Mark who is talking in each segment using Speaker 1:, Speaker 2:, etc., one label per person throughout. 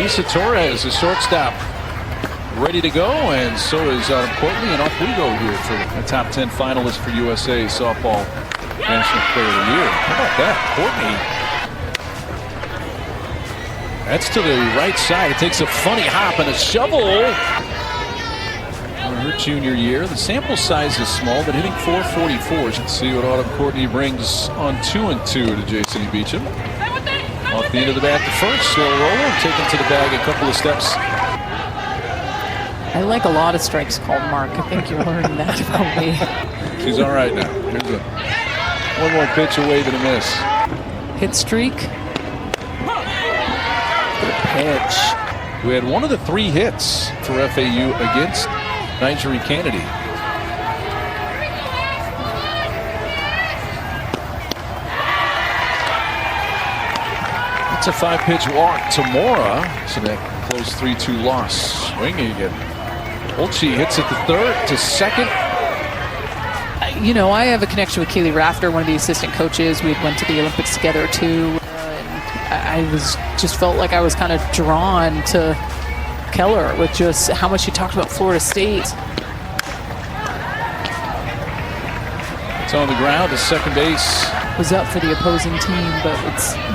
Speaker 1: Issa Torres, the shortstop, ready to go, and so is Adam Courtney, and off we go here for the top 10 finalists for USA Softball National Player of the Year. How about that? Courtney. That's to the right side. It takes a funny hop and a shovel. Her junior year. The sample size is small, but hitting .444. Let's see what Autumn Courtney brings on 2-2 to Jason Beecham. Off the end of the bat to first, slow roller, taken to the bag a couple of steps.
Speaker 2: I like a lot of strikes called, Mark. I think you're learning that about me.
Speaker 1: She's all right now. Here's one more pitch away to the miss.
Speaker 2: Hit streak. Good pitch.
Speaker 1: We had one of the 3 hits for FAU against Nigeri Kennedy. It's a 5-pitch walk to Mora, so that close 3-2 loss. Swinging again. Olchi hits it to third, to second.
Speaker 2: You know, I have a connection with Kaylee Rafter, one of the assistant coaches. We went to the Olympics together too. And I just felt like I was kind of drawn to Keller with just how much she talked about Florida State.
Speaker 1: It's on the ground to second base.
Speaker 2: Was up for the opposing team, but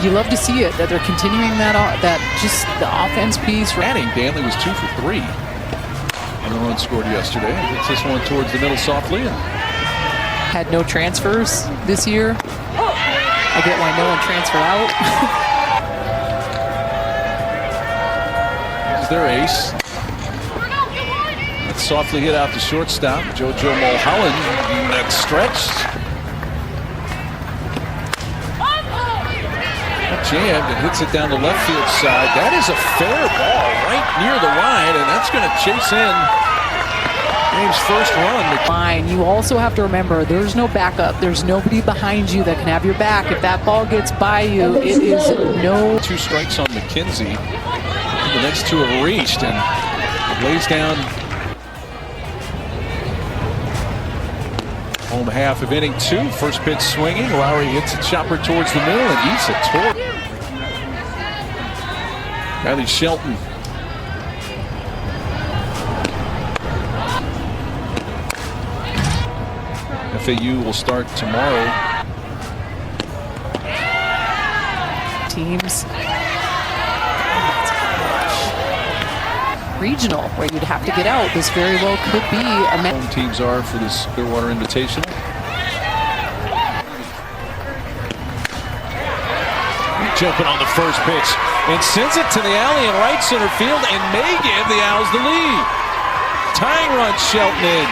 Speaker 2: you love to see it that they're continuing that just the offense piece.
Speaker 1: Adding, Danley was 2 for 3 on the run scored yesterday. Gets this one towards the middle softly.
Speaker 2: Had no transfers this year. I get why no one transferred out.
Speaker 1: There's their ace. That's softly hit out to shortstop. JoJo Mulholland. That's stretched. Jammed and hits it down the left field side. That is a fair ball right near the line, and that's going to chase in Game's first run.
Speaker 2: Fine. You also have to remember there's no backup. There's nobody behind you that can have your back. If that ball gets by you, it is no.
Speaker 1: 2 strikes on McKenzie. The next 2 have reached, and lays down home half of inning 2. First pitch swinging. Lowry hits a chopper towards the middle, and Issa Torres. Riley Shelton. FAU will start tomorrow.
Speaker 2: Teams. Regional, where you'd have to get out. This very well could be a
Speaker 1: home teams are for this Clearwater Invitational. Jumping on the first pitch and sends it to the alley in right center field and may give the Owls the lead. Tying run, Shelton in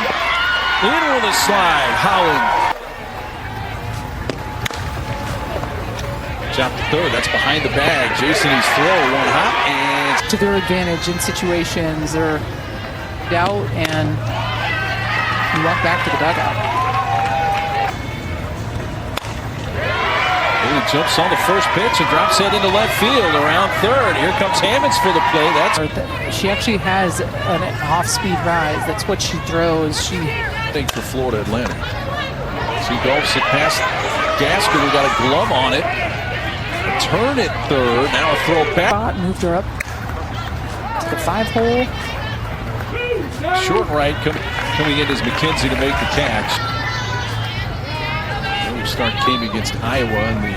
Speaker 1: with a slide. Holland. Chop to third. That's behind the bag. Jason's throw, one hop and
Speaker 2: to their advantage in situations. They're out and you walk back to the dugout.
Speaker 1: He jumps on the first pitch and drops it into left field around third. Here comes Hammonds for the play.
Speaker 2: She actually has an off-speed rise. That's what she throws. She
Speaker 1: think for Florida Atlantic. She golfs it past Gasker, who got a glove on it. A turn at third. Now a throw back.
Speaker 2: Moved her up to the 5-hole.
Speaker 1: Short right coming in as McKenzie to make the catch. Start came against Iowa in the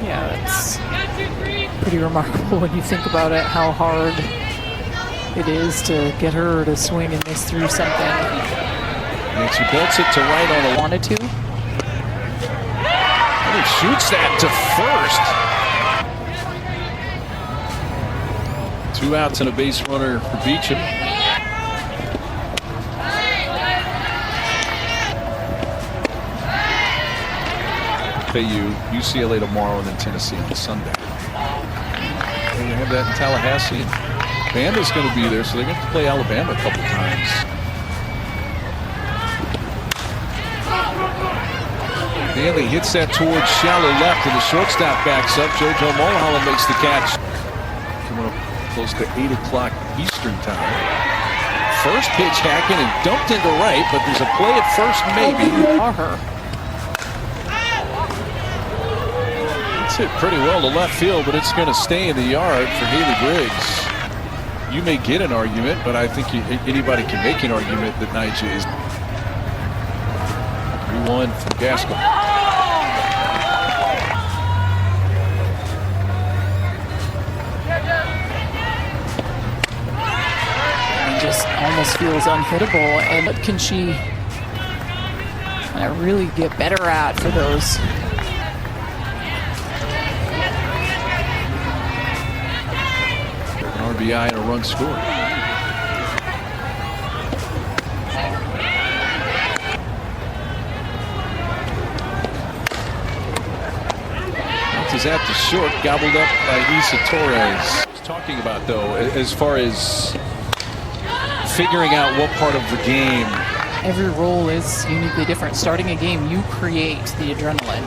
Speaker 2: yeah, that's pretty remarkable when you think about it, how hard it is to get her to swing and miss through something.
Speaker 1: And she bolts it to right on the
Speaker 2: wanted to.
Speaker 1: And he shoots that to first. 2 outs and a base runner for Beecham. FAU, UCLA tomorrow, and then Tennessee on Sunday. And you have that in Tallahassee. Vanda's going to be there, so they're going to play Alabama a couple times. Danley hits that towards shallow left, and the shortstop backs up. JoJo Mulholland makes the catch. Coming up close to 8 o'clock Eastern time. First pitch hacking and dumped into right, but there's a play at first maybe. It's hit pretty well to left field, but it's going to stay in the yard for Haley Briggs. You may get an argument, but I think anybody can make an argument that Nyjah is 3-1 from Gaskell.
Speaker 2: Just almost feels unhittable, and what can she really get better at for those?
Speaker 1: An RBI and a run scored. Is at the short, gobbled up by Isa Torres. Talking about though, as far as figuring out what part of the game.
Speaker 2: Every role is uniquely different. Starting a game, you create the adrenaline.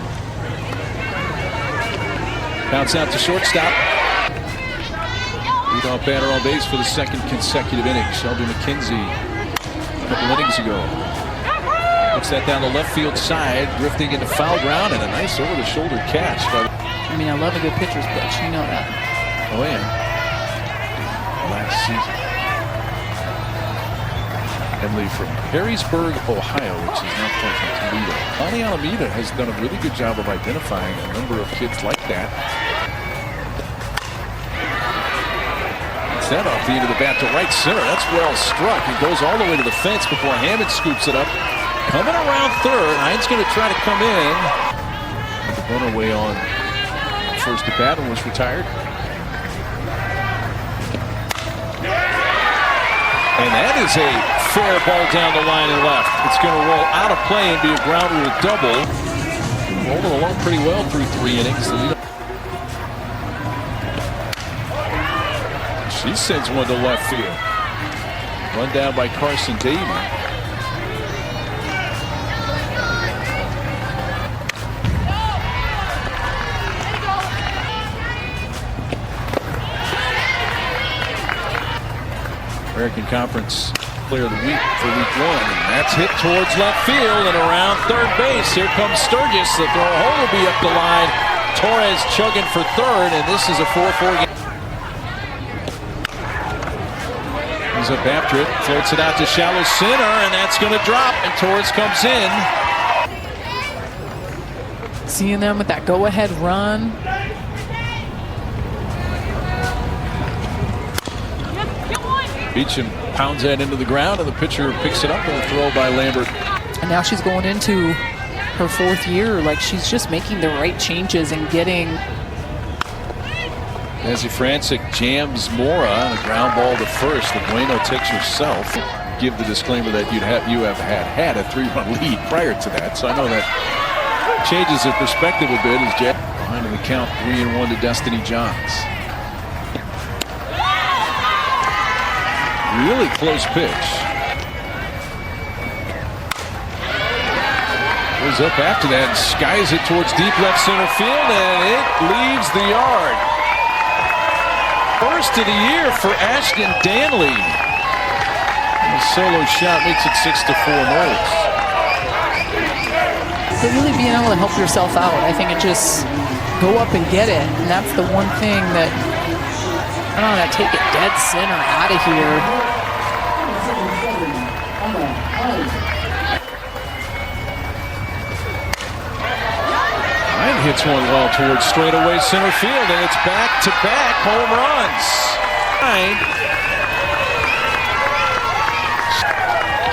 Speaker 1: Bounce out to shortstop. Leadoff batter on base for the second consecutive inning. Shelby McKenzie a couple innings ago. Looks that down the left field side, drifting into foul ground, and a nice over-the-shoulder catch.
Speaker 2: I mean, I love a good pitcher's pitch. You know that.
Speaker 1: Oh, yeah. Last season. Emily from Harrisburg, Ohio, which is now playing from Toledo. Connie Alameda has done a really good job of identifying a number of kids like that. It's that off the end of the bat to right center. That's well struck. It goes all the way to the fence before Hammond scoops it up. Coming around third. Hines going to try to come in. The runaway on first at bat and was retired. And that is a fair ball down the line and left. It's going to roll out of play and be a ground rule double. Rolling along pretty well through 3 innings. She sends one to left field. Run down by Carson Davey. American Conference Player of the Week for week 1. And that's hit towards left field and around third base. Here comes Sturgis. The throw hole will be up the line. Torres chugging for third, and this is a 4-4 game. He's up after it, floats it out to shallow center, and that's going to drop, and Torres comes in.
Speaker 2: Seeing them with that go-ahead run.
Speaker 1: Beecham pounds that into the ground, and the pitcher picks it up and a throw by Lambert.
Speaker 2: And now she's going into her 4th year. Like, she's just making the right changes and getting.
Speaker 1: Nancy Francic jams Mora on a ground ball to first. And Bueno takes herself. Give the disclaimer that you have had a 3-run lead prior to that. So I know that changes the perspective a bit as Jack behind in the count 3-1 to Destiny Johns. Really close pitch. Goes up after that and skies it towards deep left center field, and it leaves the yard. First of the year for Ashton Danley. The solo shot makes it 6-4 Knowles.
Speaker 2: But really being able to help yourself out. I think it just go up and get it. And that's the one thing that I don't know, take it dead center out of here.
Speaker 1: Ryan hits one well towards straightaway center field, and it's back-to-back home runs.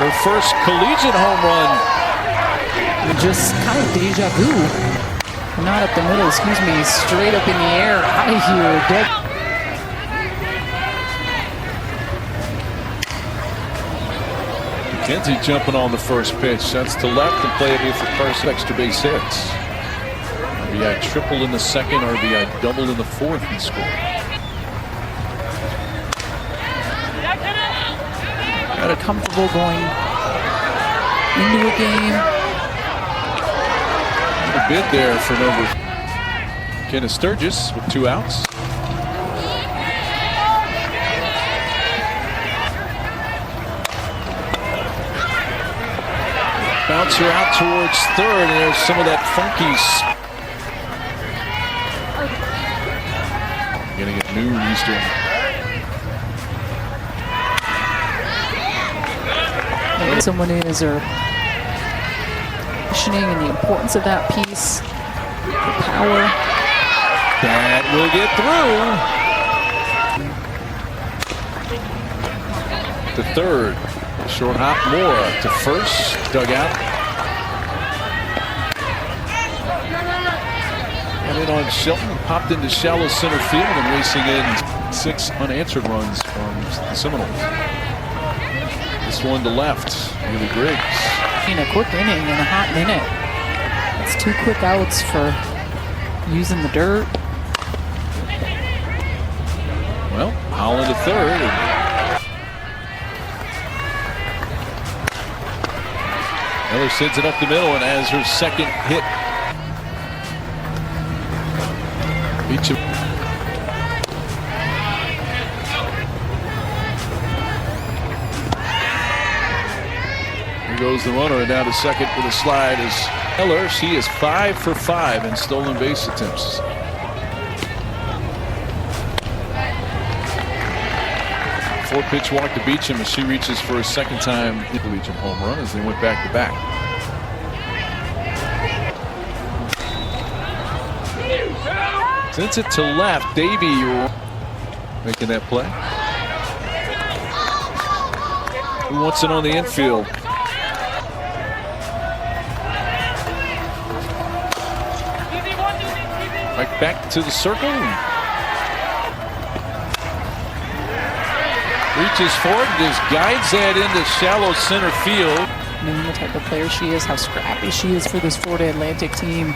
Speaker 1: Her first collegiate home run.
Speaker 2: Just kind of deja vu. Not up the middle, excuse me, straight up in the air, out of here, dead.
Speaker 1: McKenzie jumping on the first pitch. That's to left and playable for first extra base hits. RBI triple in the second, RBI double in the fourth he scored.
Speaker 2: Got a comfortable going into a game.
Speaker 1: bid there for number Kenneth Sturgis with 2 outs. Bouncer out towards third, and there's some of that funky. Getting it noon Eastern.
Speaker 2: Maybe someone is or positioning and the importance of that piece. The power.
Speaker 1: That will get through. To third. Short hop more to first. Dugout. And in on Shelton. Popped into shallow center field and racing in 6 unanswered runs from the Seminoles. This one to left. Really Griggs.
Speaker 2: In a quick inning in a hot minute. That's 2 quick outs for using the dirt.
Speaker 1: Well, Holland to third. Miller sends it up the middle and has her second hit. Beecham. Here goes the runner, and down to second with a slide is Miller. She is 5 for 5 in stolen base attempts. Four-pitch walk to Beecham as she reaches for a second time Beecham home run as they went back to back. Sends it to left. Davey making that play. Who wants it on the infield? Right back to the circle. Reaches forward and just guides that into shallow center field.
Speaker 2: Knowing the type of player she is, how scrappy she is for this Florida Atlantic team.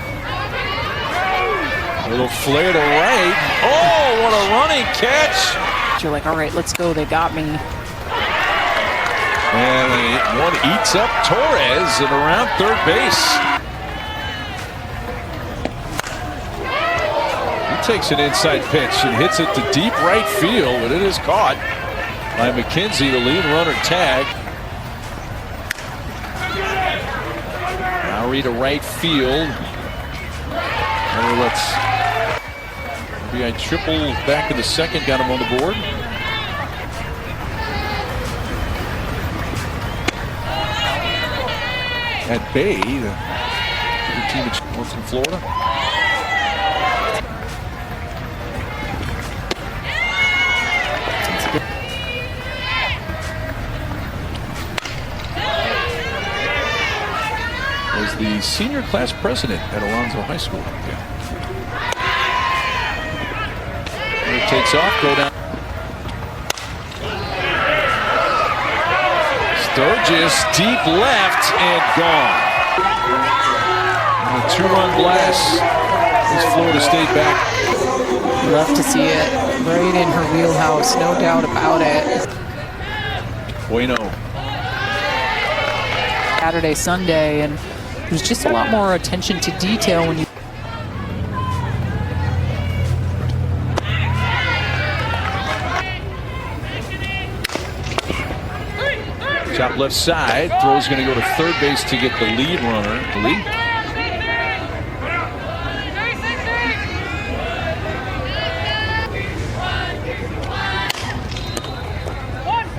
Speaker 1: A little flare to right. Oh, what a running catch.
Speaker 2: You're like, all right, let's go. They got me.
Speaker 1: And one eats up Torres and around third base. He takes an inside pitch and hits it to deep right field, but it is caught by McKenzie, the lead runner tag. Lowry to right field. And let's be a triple back in the second, got him on the board. At bay, the team from Florida. Was the senior class president at Alonzo High School. Yeah. It takes off, go down. Sturgis deep left and gone. And a 2-run blast as Florida State back.
Speaker 2: Love to see it. Right in her wheelhouse, no doubt about it.
Speaker 1: Bueno.
Speaker 2: Saturday, Sunday, and there's just a lot more attention to detail when you.
Speaker 1: Chop left side. Throw's going to go to third base to get the lead runner.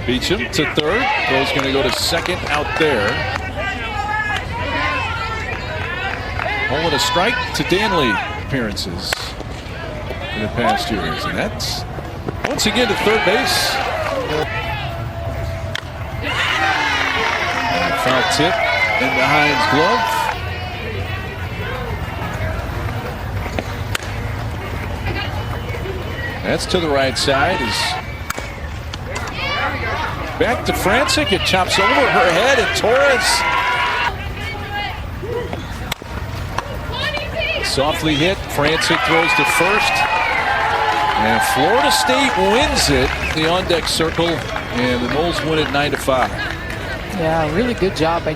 Speaker 1: Beecham to third. Throw's going to go to second out there. Home with a strike to Danley appearances in the past years. And that's once again to third base. Foul tip into Hines' glove. That's to the right side. Back to Francic. It chops over her head, and Torres softly hit. Francic throws to first. And Florida State wins it. The on-deck circle. And the Noles win it 9-5.
Speaker 2: Yeah, really good job by